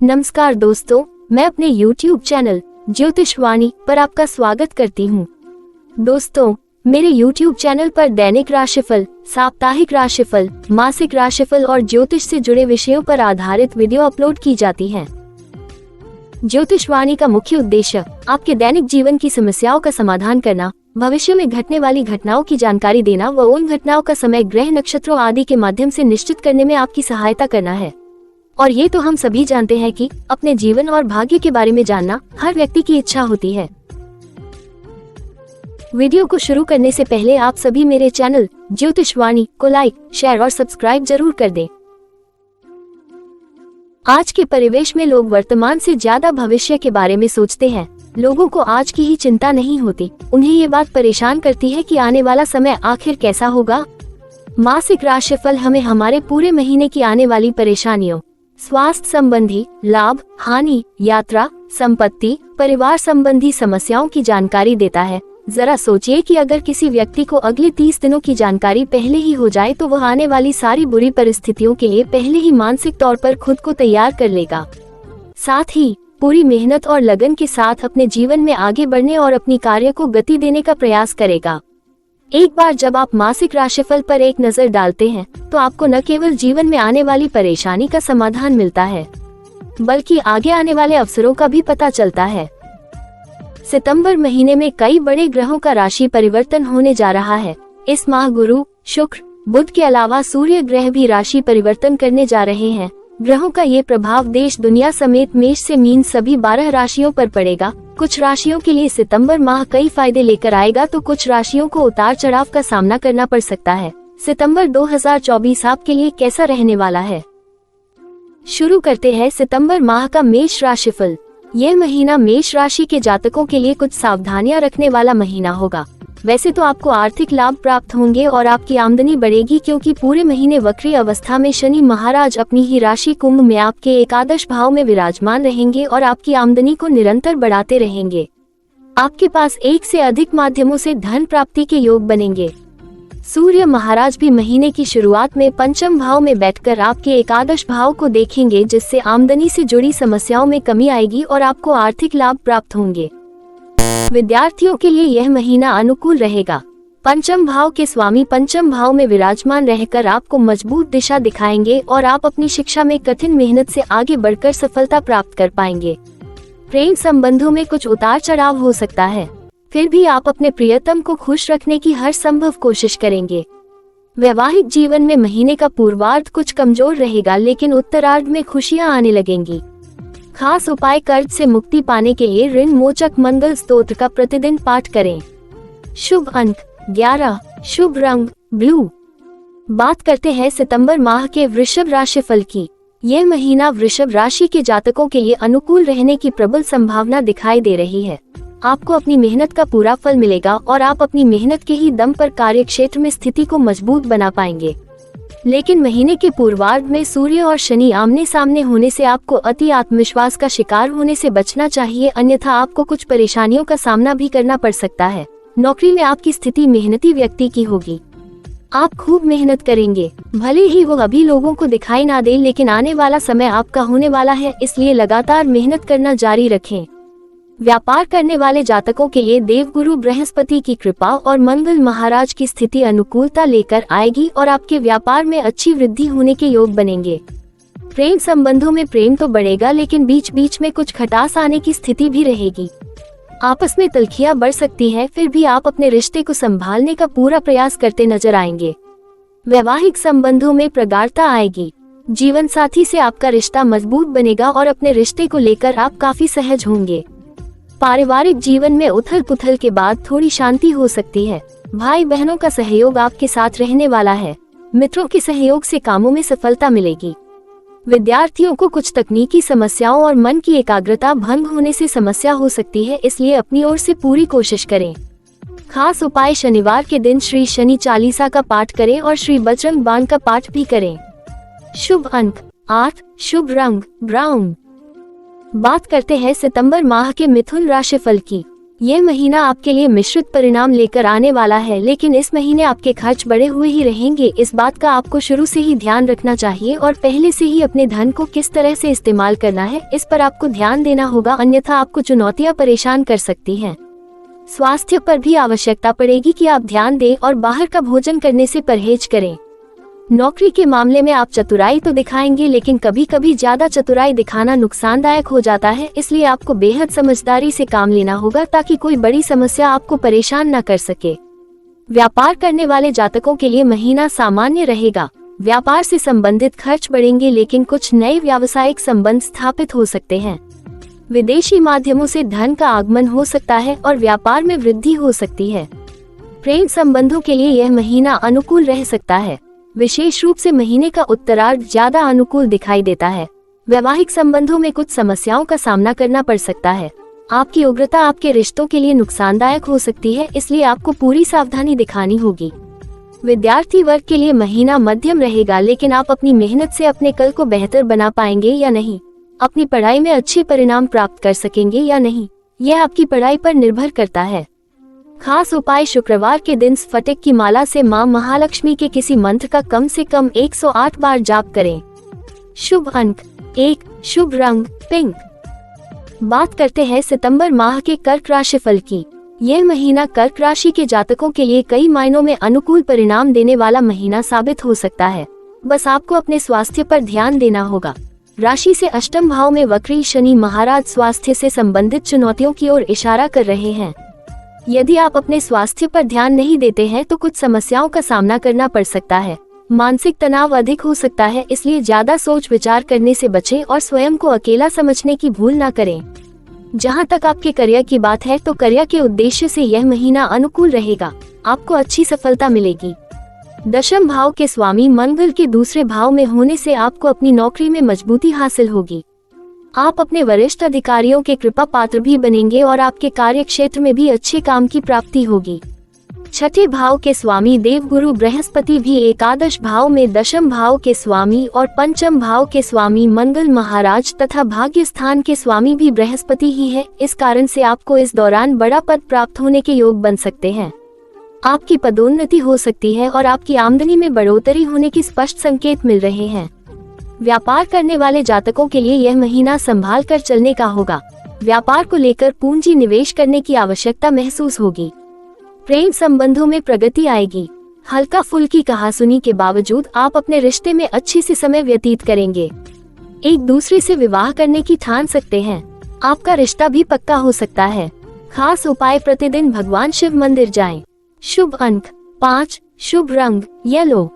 नमस्कार दोस्तों, मैं अपने YouTube चैनल ज्योतिषवाणी पर आपका स्वागत करती हूँ। दोस्तों, मेरे YouTube चैनल पर दैनिक राशिफल, साप्ताहिक राशिफल, मासिक राशिफल और ज्योतिष से जुड़े विषयों पर आधारित वीडियो अपलोड की जाती हैं। ज्योतिषवाणी का मुख्य उद्देश्य आपके दैनिक जीवन की समस्याओं का समाधान करना, भविष्य में घटने वाली घटनाओं की जानकारी देना व उन घटनाओं का समय, ग्रह, नक्षत्रों आदि के माध्यम से निश्चित करने में आपकी सहायता करना है। और ये तो हम सभी जानते हैं कि अपने जीवन और भाग्य के बारे में जानना हर व्यक्ति की इच्छा होती है। वीडियो को शुरू करने से पहले आप सभी मेरे चैनल ज्योतिषवाणी को लाइक, शेयर और सब्सक्राइब जरूर कर दें। आज के परिवेश में लोग वर्तमान से ज्यादा भविष्य के बारे में सोचते हैं। लोगों को आज की ही चिंता नहीं होती, उन्हें ये बात परेशान करती है कि आने वाला समय आखिर कैसा होगा। मासिक राशिफल हमें हमारे पूरे महीने की आने वाली परेशानियों, स्वास्थ्य संबंधी, लाभ, हानि, यात्रा, संपत्ति, परिवार संबंधी समस्याओं की जानकारी देता है। जरा सोचिए कि अगर किसी व्यक्ति को अगले 30 दिनों की जानकारी पहले ही हो जाए तो वह आने वाली सारी बुरी परिस्थितियों के लिए पहले ही मानसिक तौर पर खुद को तैयार कर लेगा। साथ ही पूरी मेहनत और लगन के साथ अपने जीवन में आगे बढ़ने और अपनी कार्य को गति देने का प्रयास करेगा। एक बार जब आप मासिक राशिफल पर एक नजर डालते हैं तो आपको न केवल जीवन में आने वाली परेशानी का समाधान मिलता है, बल्कि आगे आने वाले अवसरों का भी पता चलता है। सितंबर महीने में कई बड़े ग्रहों का राशि परिवर्तन होने जा रहा है। इस माह गुरु, शुक्र, बुध के अलावा सूर्य ग्रह भी राशि परिवर्तन करने जा रहे हैं। ग्रहों का ये प्रभाव देश दुनिया समेत मेष से मीन सभी 12 राशियों पर पड़ेगा। कुछ राशियों के लिए सितंबर माह कई फायदे लेकर आएगा तो कुछ राशियों को उतार चढ़ाव का सामना करना पड़ सकता है। सितंबर 2024 आपके लिए कैसा रहने वाला है? शुरू करते हैं सितंबर माह का मेष राशिफल। यह महीना मेष राशि के जातकों के लिए कुछ सावधानियां रखने वाला महीना होगा। वैसे तो आपको आर्थिक लाभ प्राप्त होंगे और आपकी आमदनी बढ़ेगी, क्योंकि पूरे महीने वक्री अवस्था में शनि महाराज अपनी ही राशि कुंभ में आपके एकादश भाव में विराजमान रहेंगे और आपकी आमदनी को निरंतर बढ़ाते रहेंगे। आपके पास एक से अधिक माध्यमों से धन प्राप्ति के योग बनेंगे। सूर्य महाराज भी महीने की शुरुआत में पंचम भाव में बैठकर आपके एकादश भाव को देखेंगे, जिससे आमदनी से जुड़ी समस्याओं में कमी आएगी और आपको आर्थिक लाभ प्राप्त होंगे। विद्यार्थियों के लिए यह महीना अनुकूल रहेगा। पंचम भाव के स्वामी पंचम भाव में विराजमान रहकर आपको मजबूत दिशा दिखाएंगे और आप अपनी शिक्षा में कठिन मेहनत से आगे बढ़कर सफलता प्राप्त कर पाएंगे। प्रेम संबंधों में कुछ उतार चढ़ाव हो सकता है, फिर भी आप अपने प्रियतम को खुश रखने की हर संभव कोशिश करेंगे। वैवाहिक जीवन में महीने का पूर्वार्ध कुछ कमजोर रहेगा, लेकिन उत्तरार्ध में खुशियां आने लगेंगी। खास उपाय, कर्ज से मुक्ति पाने के लिए ऋण मोचक मंगल स्तोत्र का प्रतिदिन पाठ करें। शुभ अंक 11, शुभ रंग ब्लू। बात करते हैं सितंबर माह के वृषभ राशिफल की। यह महीना वृषभ राशि के जातकों के लिए अनुकूल रहने की प्रबल संभावना दिखाई दे रही है। आपको अपनी मेहनत का पूरा फल मिलेगा और आप अपनी मेहनत के ही दम पर कार्य क्षेत्र में स्थिति को मजबूत बना पाएंगे। लेकिन महीने के पूर्वार्ध में सूर्य और शनि आमने सामने होने से आपको अति आत्मविश्वास का शिकार होने से बचना चाहिए, अन्यथा आपको कुछ परेशानियों का सामना भी करना पड़ सकता है। नौकरी में आपकी स्थिति मेहनती व्यक्ति की होगी। आप खूब मेहनत करेंगे, भले ही वो अभी लोगों को दिखाई ना दे, लेकिन आने वाला समय आपका होने वाला है, इसलिए लगातार मेहनत करना जारी रखें। व्यापार करने वाले जातकों के लिए देवगुरु बृहस्पति की कृपा और मंगल महाराज की स्थिति अनुकूलता लेकर आएगी और आपके व्यापार में अच्छी वृद्धि होने के योग बनेंगे। प्रेम संबंधों में प्रेम तो बढ़ेगा, लेकिन बीच बीच में कुछ खटास आने की स्थिति भी रहेगी। आपस में तल्खियां बढ़ सकती है, फिर भी आप अपने रिश्ते को संभालने का पूरा प्रयास करते नजर आएंगे। वैवाहिक संबंधों में प्रगाढ़ता आएगी। जीवन साथी से आपका रिश्ता मजबूत बनेगा और अपने रिश्ते को लेकर आप काफी सहज होंगे। पारिवारिक जीवन में उथल पुथल के बाद थोड़ी शांति हो सकती है। भाई बहनों का सहयोग आपके साथ रहने वाला है। मित्रों के सहयोग से कामों में सफलता मिलेगी। विद्यार्थियों को कुछ तकनीकी समस्याओं और मन की एकाग्रता भंग होने से समस्या हो सकती है, इसलिए अपनी ओर से पूरी कोशिश करें। खास उपाय, शनिवार के दिन श्री शनि चालीसा का पाठ करें और श्री बजरंग बाण का पाठ भी करें। शुभ अंक 8, शुभ रंग ब्राउन। बात करते हैं सितंबर माह के मिथुन राशिफल की। यह महीना आपके लिए मिश्रित परिणाम लेकर आने वाला है, लेकिन इस महीने आपके खर्च बढ़े हुए ही रहेंगे। इस बात का आपको शुरू से ही ध्यान रखना चाहिए और पहले से ही अपने धन को किस तरह से इस्तेमाल करना है इस पर आपको ध्यान देना होगा, अन्यथा आपको चुनौतियां परेशान कर सकती हैं। स्वास्थ्य पर भी आवश्यकता पड़ेगी कि आप ध्यान दें और बाहर का भोजन करने से परहेज करें। नौकरी के मामले में आप चतुराई तो दिखाएंगे, लेकिन कभी कभी ज्यादा चतुराई दिखाना नुकसानदायक हो जाता है, इसलिए आपको बेहद समझदारी से काम लेना होगा ताकि कोई बड़ी समस्या आपको परेशान न कर सके। व्यापार करने वाले जातकों के लिए महीना सामान्य रहेगा। व्यापार से संबंधित खर्च बढ़ेंगे, लेकिन कुछ नए व्यावसायिक संबंध स्थापित हो सकते हैं। विदेशी माध्यमों से धन का आगमन हो सकता है और व्यापार में वृद्धि हो सकती है। प्रेम संबंधों के लिए यह महीना अनुकूल रह सकता है। विशेष रूप से महीने का उत्तरार्ध ज्यादा अनुकूल दिखाई देता है। वैवाहिक संबंधों में कुछ समस्याओं का सामना करना पड़ सकता है। आपकी उग्रता आपके रिश्तों के लिए नुकसानदायक हो सकती है, इसलिए आपको पूरी सावधानी दिखानी होगी। विद्यार्थी वर्ग के लिए महीना मध्यम रहेगा, लेकिन आप अपनी मेहनत से अपने कल को बेहतर बना पाएंगे या नहीं, अपनी पढ़ाई में अच्छे परिणाम प्राप्त कर सकेंगे या नहीं, यह आपकी पढ़ाई पर निर्भर करता है। खास उपाय: शुक्रवार के दिन स्फटिक की माला से मां महालक्ष्मी के किसी मंत्र का कम से कम 108 बार जाप करें। शुभ अंक 1, शुभ रंग पिंक। बात करते हैं सितंबर माह के कर्क राशि फल की। यह महीना कर्क राशि के जातकों के लिए कई मायनों में अनुकूल परिणाम देने वाला महीना साबित हो सकता है। बस आपको अपने स्वास्थ्य पर ध्यान देना होगा। राशि से अष्टम भाव में वक्री शनि महाराज स्वास्थ्य से संबंधित चुनौतियों की ओर इशारा कर रहे हैं। यदि आप अपने स्वास्थ्य पर ध्यान नहीं देते हैं तो कुछ समस्याओं का सामना करना पड़ सकता है। मानसिक तनाव अधिक हो सकता है, इसलिए ज्यादा सोच विचार करने से बचें और स्वयं को अकेला समझने की भूल न करें। जहां तक आपके करियर की बात है तो करियर के उद्देश्य से यह महीना अनुकूल रहेगा। आपको अच्छी सफलता मिलेगी। दशम भाव के स्वामी मंगल के दूसरे भाव में होने से आपको अपनी नौकरी में मजबूती हासिल होगी। आप अपने वरिष्ठ अधिकारियों के कृपा पात्र भी बनेंगे और आपके कार्य क्षेत्र में भी अच्छे काम की प्राप्ति होगी। छठे भाव के स्वामी देवगुरु बृहस्पति भी एकादश भाव में दशम भाव के स्वामी और पंचम भाव के स्वामी मंगल महाराज तथा भाग्य स्थान के स्वामी भी बृहस्पति ही है। इस कारण से आपको इस दौरान बड़ा पद प्राप्त होने के योग बन सकते हैं। आपकी पदोन्नति हो सकती है और आपकी आमदनी में बढ़ोतरी होने की स्पष्ट संकेत मिल रहे हैं। व्यापार करने वाले जातकों के लिए यह महीना संभाल कर चलने का होगा। व्यापार को लेकर पूंजी निवेश करने की आवश्यकता महसूस होगी। प्रेम संबंधों में प्रगति आएगी। हल्का फुल्की कहासुनी के बावजूद आप अपने रिश्ते में अच्छे से समय व्यतीत करेंगे। एक दूसरे से विवाह करने की ठान सकते हैं। आपका रिश्ता भी पक्का हो सकता है। खास उपाय: प्रतिदिन भगवान शिव मंदिर जाएं। शुभ अंक 5, शुभ रंग येलो।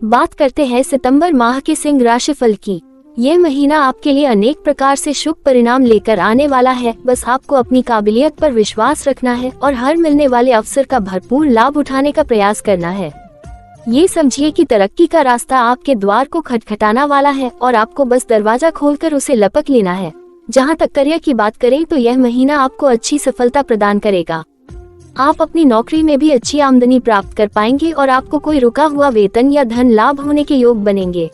बात करते हैं सितंबर माह के सिंह राशि फल की। यह महीना आपके लिए अनेक प्रकार से शुभ परिणाम लेकर आने वाला है। बस आपको अपनी काबिलियत पर विश्वास रखना है और हर मिलने वाले अवसर का भरपूर लाभ उठाने का प्रयास करना है। ये समझिए कि तरक्की का रास्ता आपके द्वार को खटखटाना वाला है और आपको बस दरवाजा खोलकर उसे लपक लेना है। जहां तक करियर की बात करें तो यह महीना आपको अच्छी सफलता प्रदान करेगा। आप अपनी नौकरी में भी अच्छी आमदनी प्राप्त कर पाएंगे और आपको कोई रुका हुआ वेतन या धन लाभ होने के योग बनेंगे।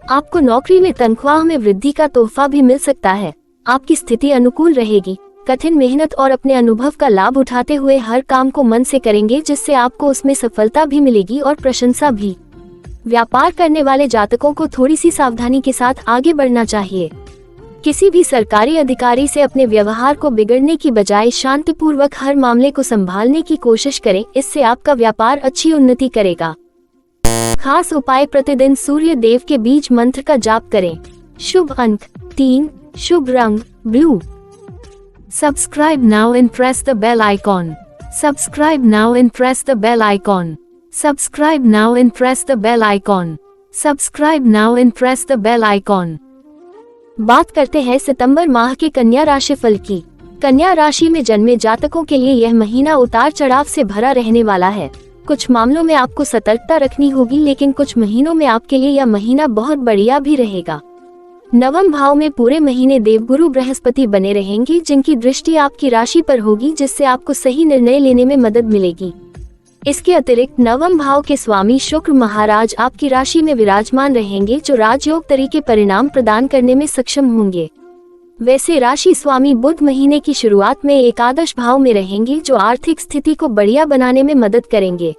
आपको नौकरी में तनख्वाह में वृद्धि का तोहफा भी मिल सकता है। आपकी स्थिति अनुकूल रहेगी। कठिन मेहनत और अपने अनुभव का लाभ उठाते हुए हर काम को मन से करेंगे, जिससे आपको उसमें सफलता भी मिलेगी और प्रशंसा भी। व्यापार करने वाले जातकों को थोड़ी सी सावधानी के साथ आगे बढ़ना चाहिए। किसी भी सरकारी अधिकारी से अपने व्यवहार को बिगड़ने की बजाय शांतिपूर्वक हर मामले को संभालने की कोशिश करें। इससे आपका व्यापार अच्छी उन्नति करेगा। खास उपाय: प्रतिदिन सूर्य देव के बीज मंत्र का जाप करें। शुभ अंक 3, शुभ रंग blue. Subscribe now and press the bell icon. Subscribe now and press the bell icon. Subscribe now and press the bell icon. Subscribe now and press the bell icon. बात करते हैं सितंबर माह के कन्या राशि फल की। कन्या राशि में जन्मे जातकों के लिए यह महीना उतार चढ़ाव से भरा रहने वाला है। कुछ मामलों में आपको सतर्कता रखनी होगी, लेकिन कुछ महीनों में आपके लिए यह महीना बहुत बढ़िया भी रहेगा। नवम भाव में पूरे महीने देवगुरु बृहस्पति बने रहेंगे, जिनकी दृष्टि आपकी राशि पर होगी, जिससे आपको सही निर्णय लेने में मदद मिलेगी। इसके अतिरिक्त नवम भाव के स्वामी शुक्र महाराज आपकी राशि में विराजमान रहेंगे, जो राजयोग तरीके परिणाम प्रदान करने में सक्षम होंगे। वैसे राशि स्वामी बुध महीने की शुरुआत में एकादश भाव में रहेंगे, जो आर्थिक स्थिति को बढ़िया बनाने में मदद करेंगे।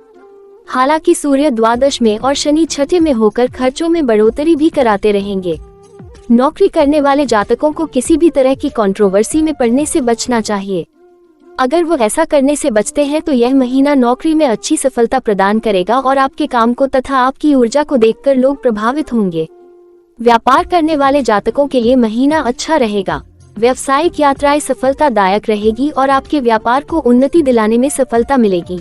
हालांकि सूर्य द्वादश में और शनि छठे में होकर खर्चों में बढ़ोतरी भी कराते रहेंगे। नौकरी करने वाले जातकों को किसी भी तरह की कंट्रोवर्सी में पड़ने से बचना चाहिए। अगर वो ऐसा करने से बचते हैं तो यह महीना नौकरी में अच्छी सफलता प्रदान करेगा और आपके काम को तथा आपकी ऊर्जा को देखकर लोग प्रभावित होंगे। व्यापार करने वाले जातकों के लिए महीना अच्छा रहेगा। व्यावसायिक यात्राएं सफलतादायक रहेगी और आपके व्यापार को उन्नति दिलाने में सफलता मिलेगी।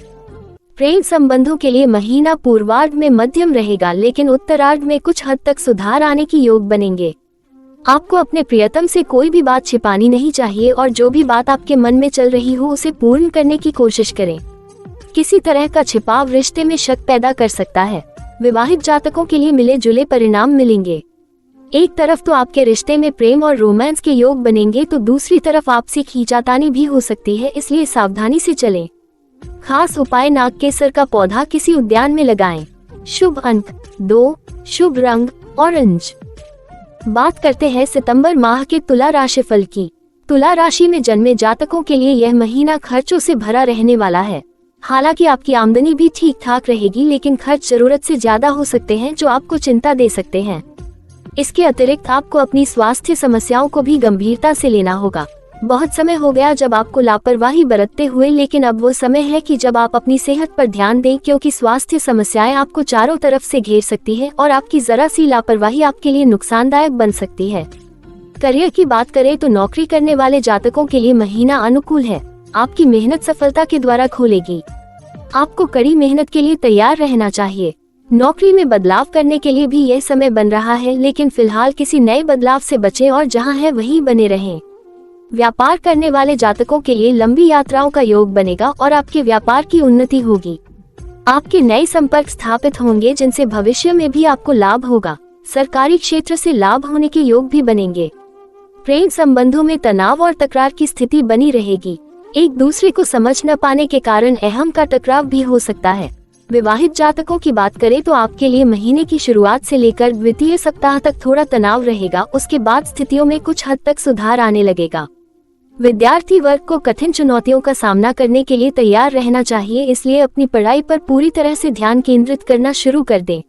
प्रेम संबंधों के लिए महीना पूर्वार्ध में मध्यम रहेगा, लेकिन उत्तरार्ध में कुछ हद तक सुधार आने की योग बनेंगे। आपको अपने प्रियतम से कोई भी बात छिपानी नहीं चाहिए और जो भी बात आपके मन में चल रही हो उसे पूर्ण करने की कोशिश करें। किसी तरह का छिपाव रिश्ते में शक पैदा कर सकता है। विवाहित जातकों के लिए मिले जुले परिणाम मिलेंगे। एक तरफ तो आपके रिश्ते में प्रेम और रोमांस के योग बनेंगे, तो दूसरी तरफ आपसी खींचातानी भी हो सकती है, इसलिए सावधानी से चलें। खास उपाय, नागकेसर का पौधा किसी उद्यान में लगाएं। शुभ अंक 2, शुभ रंग ऑरेंज। बात करते हैं सितंबर माह के तुला राशि फल की। तुला राशि में जन्मे जातकों के लिए यह महीना खर्चों से भरा रहने वाला है। हालांकि आपकी आमदनी भी ठीक ठाक रहेगी, लेकिन खर्च जरूरत से ज्यादा हो सकते हैं, जो आपको चिंता दे सकते हैं। इसके अतिरिक्त आपको अपनी स्वास्थ्य समस्याओं को भी गंभीरता से लेना होगा। बहुत समय हो गया जब आपको लापरवाही बरतते हुए, लेकिन अब वो समय है कि जब आप अपनी सेहत पर ध्यान दें, क्योंकि स्वास्थ्य समस्याएं आपको चारों तरफ से घेर सकती है और आपकी जरा सी लापरवाही आपके लिए नुकसानदायक बन सकती है। करियर की बात करें तो नौकरी करने वाले जातकों के लिए महीना अनुकूल है। आपकी मेहनत सफलता के द्वारा खोलेगी। आपको कड़ी मेहनत के लिए तैयार रहना चाहिए। नौकरी में बदलाव करने के लिए भी यह समय बन रहा है, लेकिन फिलहाल किसी नए बदलाव से बचें और जहां है वहीं बने रहें। व्यापार करने वाले जातकों के लिए लंबी यात्राओं का योग बनेगा और आपके व्यापार की उन्नति होगी। आपके नए संपर्क स्थापित होंगे, जिनसे भविष्य में भी आपको लाभ होगा। सरकारी क्षेत्र से लाभ होने के योग भी बनेंगे। प्रेम संबंधों में तनाव और तकरार की स्थिति बनी रहेगी। एक दूसरे को समझ न पाने के कारण अहम का टकराव भी हो सकता है। विवाहित जातकों की बात करें तो आपके लिए महीने की शुरुआत से लेकर द्वितीय सप्ताह तक थोड़ा तनाव रहेगा। उसके बाद स्थितियों में कुछ हद तक सुधार आने लगेगा। विद्यार्थी वर्ग को कठिन चुनौतियों का सामना करने के लिए तैयार रहना चाहिए, इसलिए अपनी पढ़ाई पर पूरी तरह से ध्यान केंद्रित करना शुरू कर दें।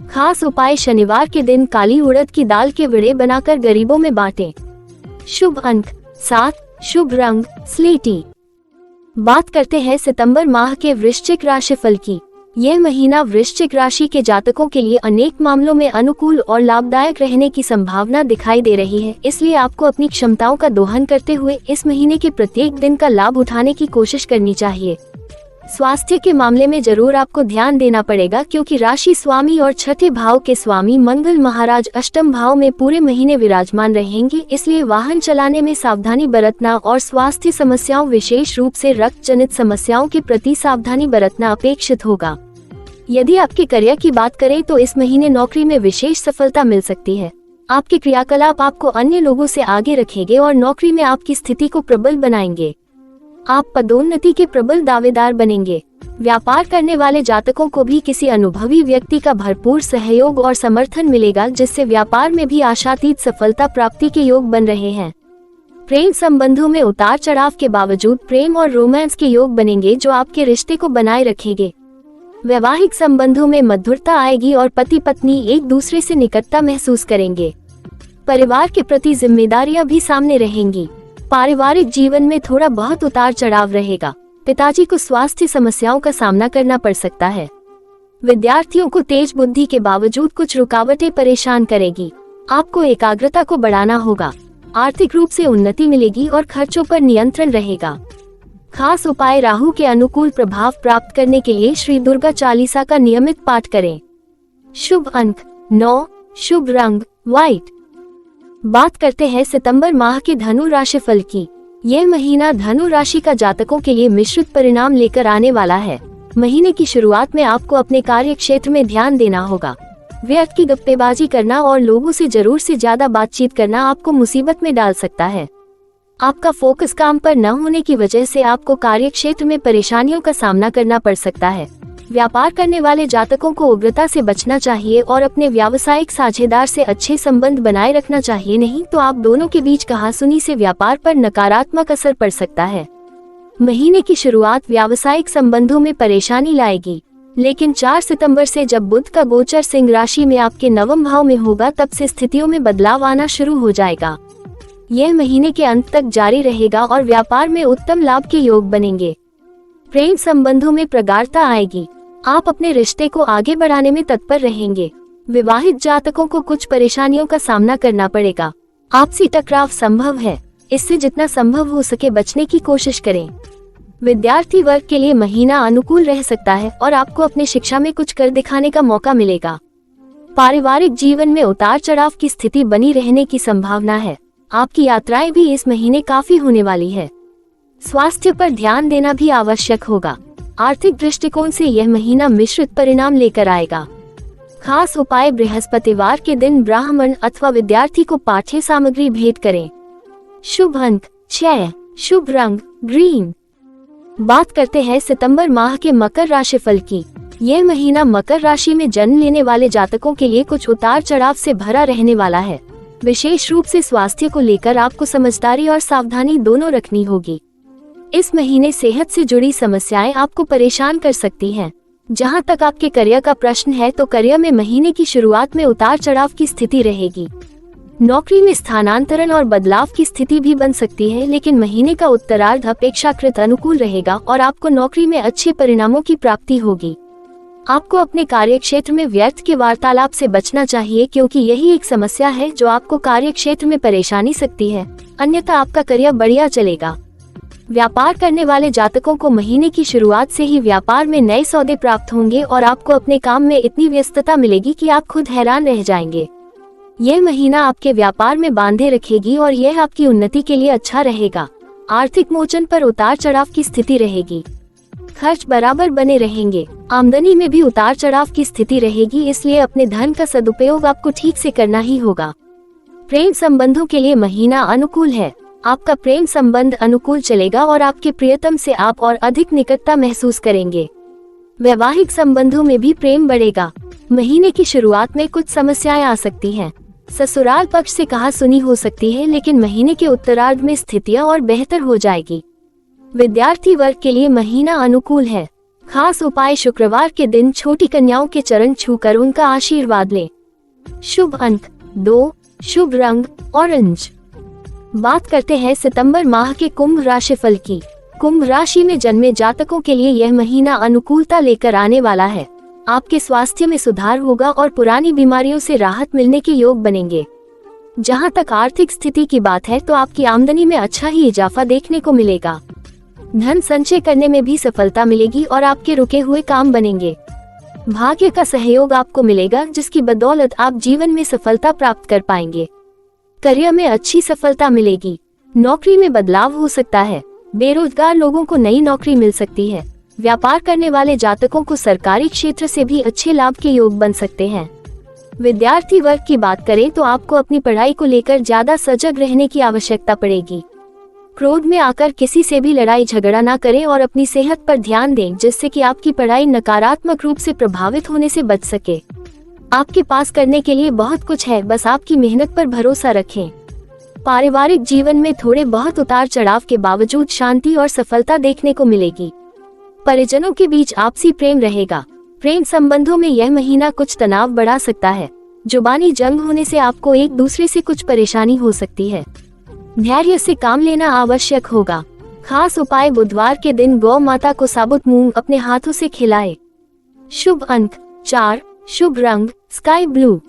खास उपाय, शनिवार के दिन काली उड़द की दाल के वड़े बनाकर गरीबों में बांटें। शुभ अंक 7, शुभ रंग स्लेटी। बात करते हैं सितंबर माह के वृश्चिक राशि फल की। यह महीना वृश्चिक राशि के जातकों के लिए अनेक मामलों में अनुकूल और लाभदायक रहने की संभावना दिखाई दे रही है, इसलिए आपको अपनी क्षमताओं का दोहन करते हुए इस महीने के प्रत्येक दिन का लाभ उठाने की कोशिश करनी चाहिए। स्वास्थ्य के मामले में जरूर आपको ध्यान देना पड़ेगा, क्योंकि राशि स्वामी और छठे भाव के स्वामी मंगल महाराज अष्टम भाव में पूरे महीने विराजमान रहेंगे, इसलिए वाहन चलाने में सावधानी बरतना और स्वास्थ्य समस्याओं, विशेष रूप से रक्त जनित समस्याओं के प्रति सावधानी बरतना अपेक्षित होगा। यदि आपके करियर की बात करें तो इस महीने नौकरी में विशेष सफलता मिल सकती है। आपके क्रियाकलाप आपको अन्य लोगों से आगे रखेंगे और नौकरी में आपकी स्थिति को प्रबल बनाएंगे। आप पदोन्नति के प्रबल दावेदार बनेंगे। व्यापार करने वाले जातकों को भी किसी अनुभवी व्यक्ति का भरपूर सहयोग और समर्थन मिलेगा, जिससे व्यापार में भी आशातीत सफलता प्राप्ति के योग बन रहे हैं। प्रेम संबंधों में उतार चढ़ाव के बावजूद प्रेम और रोमांस के योग बनेंगे, जो आपके रिश्ते को बनाए रखेंगे। वैवाहिक संबंधों में मधुरता आएगी और पति पत्नी एक दूसरे से निकटता महसूस करेंगे। परिवार के प्रति जिम्मेदारियां भी सामने रहेंगी। पारिवारिक जीवन में थोड़ा बहुत उतार चढ़ाव रहेगा। पिताजी को स्वास्थ्य समस्याओं का सामना करना पड़ सकता है। विद्यार्थियों को तेज बुद्धि के बावजूद कुछ रुकावटें परेशान करेगी। आपको एकाग्रता को बढ़ाना होगा। आर्थिक रूप से उन्नति मिलेगी और खर्चों पर नियंत्रण रहेगा। खास उपाय, राहु के अनुकूल प्रभाव प्राप्त करने के लिए श्री दुर्गा चालीसा का नियमित पाठ करें। शुभ अंक 9, शुभ रंग व्हाइट। बात करते हैं सितंबर माह के धनु राशि फल की। यह महीना धनु राशि का जातकों के लिए मिश्रित परिणाम लेकर आने वाला है। महीने की शुरुआत में आपको अपने कार्य क्षेत्र में ध्यान देना होगा। व्यर्थ की गप्पेबाजी करना और लोगों से जरूर से ज्यादा बातचीत करना आपको मुसीबत में डाल सकता है। आपका फोकस काम पर न होने की वजह से आपको कार्य क्षेत्र में परेशानियों का सामना करना पड़ सकता है। व्यापार करने वाले जातकों को उग्रता से बचना चाहिए और अपने व्यावसायिक साझेदार से अच्छे संबंध बनाए रखना चाहिए, नहीं तो आप दोनों के बीच कहासुनी से व्यापार पर नकारात्मक असर पड़ सकता है। महीने की शुरुआत व्यावसायिक संबंधों में परेशानी लाएगी, लेकिन 4 सितंबर से जब बुध का गोचर सिंह राशि में आपके नवम भाव में होगा तब से स्थितियों में बदलाव आना शुरू हो जाएगा। यह महीने के अंत तक जारी रहेगा और व्यापार में उत्तम लाभ के योग बनेंगे। प्रेम संबंधों में प्रगाढ़ता आएगी, आप अपने रिश्ते को आगे बढ़ाने में तत्पर रहेंगे। विवाहित जातकों को कुछ परेशानियों का सामना करना पड़ेगा, आपसी टकराव संभव है, इससे जितना संभव हो सके बचने की कोशिश करें। विद्यार्थी वर्ग के लिए महीना अनुकूल रह सकता है और आपको अपने शिक्षा में कुछ कर दिखाने का मौका मिलेगा। पारिवारिक जीवन में उतार चढ़ाव की स्थिति बनी रहने की संभावना है, आपकी यात्राएं भी इस महीने काफी होने वाली है। स्वास्थ्य पर ध्यान देना भी आवश्यक होगा। आर्थिक दृष्टिकोण से यह महीना मिश्रित परिणाम लेकर आएगा। खास उपाय, बृहस्पतिवार के दिन ब्राह्मण अथवा विद्यार्थी को पाठ्य सामग्री भेंट करें। शुभ अंक 6, शुभ रंग ग्रीन। बात करते हैं सितंबर माह के मकर राशि फल की। यह महीना मकर राशि में जन्म लेने वाले जातकों के लिए कुछ उतार चढ़ाव से भरा रहने वाला है। विशेष रूप से स्वास्थ्य को लेकर आपको समझदारी और सावधानी दोनों रखनी होगी। इस महीने सेहत से जुड़ी समस्याएं आपको परेशान कर सकती हैं। जहां तक आपके करियर का प्रश्न है तो करियर में महीने की शुरुआत में उतार चढ़ाव की स्थिति रहेगी। नौकरी में स्थानांतरण और बदलाव की स्थिति भी बन सकती है, लेकिन महीने का उत्तरार्ध अपेक्षाकृत अनुकूल रहेगा और आपको नौकरी में अच्छे परिणामों की प्राप्ति होगी। आपको अपने कार्यक्षेत्र में व्यर्थ के वार्तालाप से बचना चाहिए, क्योंकि यही एक समस्या है जो आपको कार्यक्षेत्र में परेशानी सकती है, अन्यथा आपका करियर बढ़िया चलेगा। व्यापार करने वाले जातकों को महीने की शुरुआत से ही व्यापार में नए सौदे प्राप्त होंगे और आपको अपने काम में इतनी व्यस्तता मिलेगी कि आप खुद हैरान रह जाएंगे। यह महीना आपके व्यापार में बांधे रखेगी और यह आपकी उन्नति के लिए अच्छा रहेगा। आर्थिक मोचन पर उतार चढ़ाव की स्थिति रहेगी, खर्च बराबर बने रहेंगे। आमदनी में भी उतार चढ़ाव की स्थिति रहेगी, इसलिए अपने धन का सदुपयोग आपको ठीक से करना ही होगा। प्रेम संबंधों के लिए महीना अनुकूल है, आपका प्रेम संबंध अनुकूल चलेगा और आपके प्रियतम से आप और अधिक निकटता महसूस करेंगे। वैवाहिक संबंधों में भी प्रेम बढ़ेगा। महीने की शुरुआत में कुछ समस्याएं आ सकती हैं, ससुराल पक्ष से कहासुनी हो सकती है, लेकिन महीने के उत्तरार्ध में स्थितियां और बेहतर हो जाएगी। विद्यार्थी वर्ग के लिए महीना अनुकूल है। खास उपाय, शुक्रवार के दिन छोटी कन्याओं के चरण छूकर उनका आशीर्वाद लें। शुभ अंक 2, शुभ रंग ऑरेंज। बात करते हैं सितंबर माह के कुंभ राशि फल की। कुंभ राशि में जन्मे जातकों के लिए यह महीना अनुकूलता लेकर आने वाला है। आपके स्वास्थ्य में सुधार होगा और पुरानी बीमारियों से राहत मिलने के योग बनेंगे। जहां तक आर्थिक स्थिति की बात है तो आपकी आमदनी में अच्छा ही इजाफा देखने को मिलेगा। धन संचय करने में भी सफलता मिलेगी और आपके रुके हुए काम बनेंगे। भाग्य का सहयोग आपको मिलेगा, जिसकी बदौलत आप जीवन में सफलता प्राप्त कर पाएंगे। करियर में अच्छी सफलता मिलेगी। नौकरी में बदलाव हो सकता है, बेरोजगार लोगों को नई नौकरी मिल सकती है। व्यापार करने वाले जातकों को सरकारी क्षेत्र से भी अच्छे लाभ के योग बन सकते हैं। विद्यार्थी वर्ग की बात करें तो आपको अपनी पढ़ाई को लेकर ज्यादा सजग रहने की आवश्यकता पड़ेगी। क्रोध में आकर किसी से भी लड़ाई झगड़ा ना करें और अपनी सेहत पर ध्यान दें, जिससे कि आपकी पढ़ाई नकारात्मक रूप से प्रभावित होने से बच सके। आपके पास करने के लिए बहुत कुछ है, बस आपकी मेहनत पर भरोसा रखें। पारिवारिक जीवन में थोड़े बहुत उतार चढ़ाव के बावजूद शांति और सफलता देखने को मिलेगी। परिजनों के बीच आपसी प्रेम रहेगा। प्रेम संबंधों में यह महीना कुछ तनाव बढ़ा सकता है। जुबानी जंग होने से आपको एक दूसरे से कुछ परेशानी हो सकती है। धैर्य से काम लेना आवश्यक होगा। खास उपाय, बुधवार के दिन गौ माता को साबुत मूंग अपने हाथों से खिलाएं। शुभ अंक 4, शुभ रंग sky blue.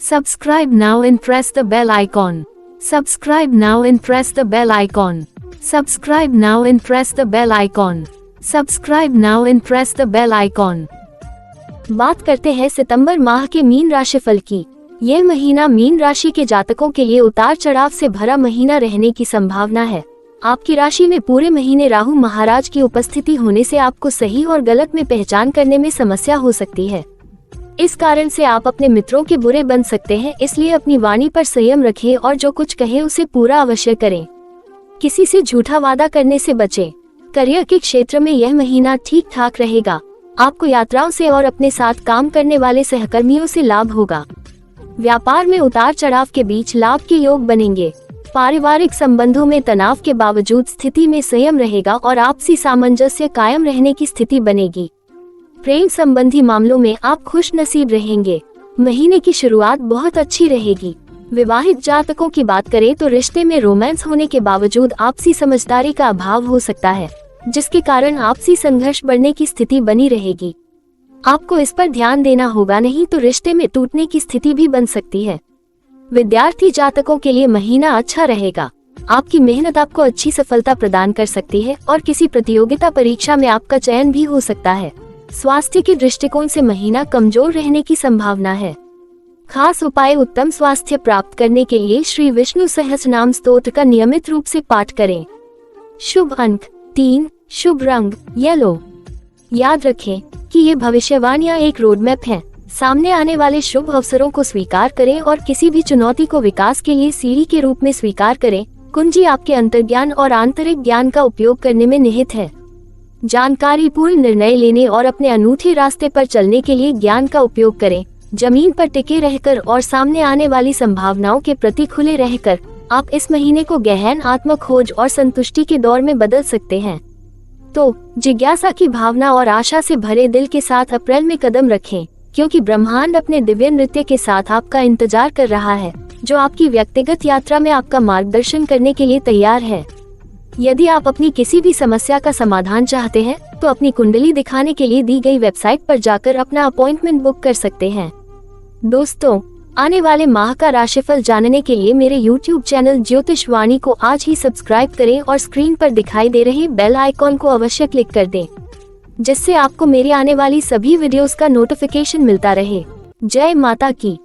Subscribe now and press the bell icon. Subscribe now and press the bell icon. Subscribe now and press the bell icon. Subscribe now and press the bell icon. बात करते हैं सितंबर माह के मीन राशि फल की। यह महीना मीन राशि के जातकों के लिए उतार चढ़ाव से भरा महीना रहने की संभावना है। आपकी राशि में पूरे महीने राहु महाराज की उपस्थिति होने से आपको सही और गलत में पहचान करने में समस्या हो सकती है। इस कारण से आप अपने मित्रों के बुरे बन सकते हैं, इसलिए अपनी वाणी पर संयम रखें और जो कुछ कहे उसे पूरा अवश्य करें। किसी से झूठा वादा करने से बचें। करियर के क्षेत्र में यह महीना ठीक ठाक रहेगा। आपको यात्राओं से और अपने साथ काम करने वाले सहकर्मियों से लाभ होगा। व्यापार में उतार चढ़ाव के बीच लाभ के योग बनेंगे। पारिवारिक संबंधों में तनाव के बावजूद स्थिति में संयम रहेगा और आपसी सामंजस्य कायम रहने की स्थिति बनेगी। प्रेम संबंधी मामलों में आप खुश नसीब रहेंगे। महीने की शुरुआत बहुत अच्छी रहेगी। विवाहित जातकों की बात करें तो रिश्ते में रोमांस होने के बावजूद आपसी समझदारी का अभाव हो सकता है, जिसके कारण आपसी संघर्ष बढ़ने की स्थिति बनी रहेगी। आपको इस पर ध्यान देना होगा, नहीं तो रिश्ते में टूटने की स्थिति भी बन सकती है। विद्यार्थी जातकों के लिए महीना अच्छा रहेगा। आपकी मेहनत आपको अच्छी सफलता प्रदान कर सकती है और किसी प्रतियोगिता परीक्षा में आपका चयन भी हो सकता है। स्वास्थ्य के दृष्टिकोण से महीना कमजोर रहने की संभावना है। खास उपाय: उत्तम स्वास्थ्य प्राप्त करने के लिए श्री विष्णु सहस्रनाम स्तोत्र का नियमित रूप से पाठ करें। शुभ अंक 3, शुभ रंग येलो। याद रखें कि ये भविष्यवाणियां एक रोडमैप है। सामने आने वाले शुभ अवसरों को स्वीकार करें और किसी भी चुनौती को विकास के लिए सीढ़ी के रूप में स्वीकार करें। कुंजी आपके अंतर्ज्ञान और आंतरिक ज्ञान का उपयोग करने में निहित है। जानकारी पूर्ण निर्णय लेने और अपने अनूठे रास्ते पर चलने के लिए ज्ञान का उपयोग करें। जमीन पर टिके रहकर और सामने आने वाली संभावनाओं के प्रति खुले रहकर आप इस महीने को गहन आत्म खोज और संतुष्टि के दौर में बदल सकते हैं। तो जिज्ञासा की भावना और आशा से भरे दिल के साथ अप्रैल में कदम रखें, क्योंकि ब्रह्मांड अपने दिव्य नृत्य के साथ आपका इंतजार कर रहा है, जो आपकी व्यक्तिगत यात्रा में आपका मार्गदर्शन करने के लिए तैयार है। यदि आप अपनी किसी भी समस्या का समाधान चाहते हैं तो अपनी कुंडली दिखाने के लिए दी गई वेबसाइट पर जाकर अपना अपॉइंटमेंट बुक कर सकते हैं। दोस्तों, आने वाले माह का राशिफल जानने के लिए मेरे YouTube चैनल ज्योतिष वाणी को आज ही सब्सक्राइब करें और स्क्रीन पर दिखाई दे रहे बेल आइकॉन को अवश्य क्लिक कर दें, जिससे आपको मेरी आने वाली सभी वीडियोस का नोटिफिकेशन मिलता रहे। जय माता की।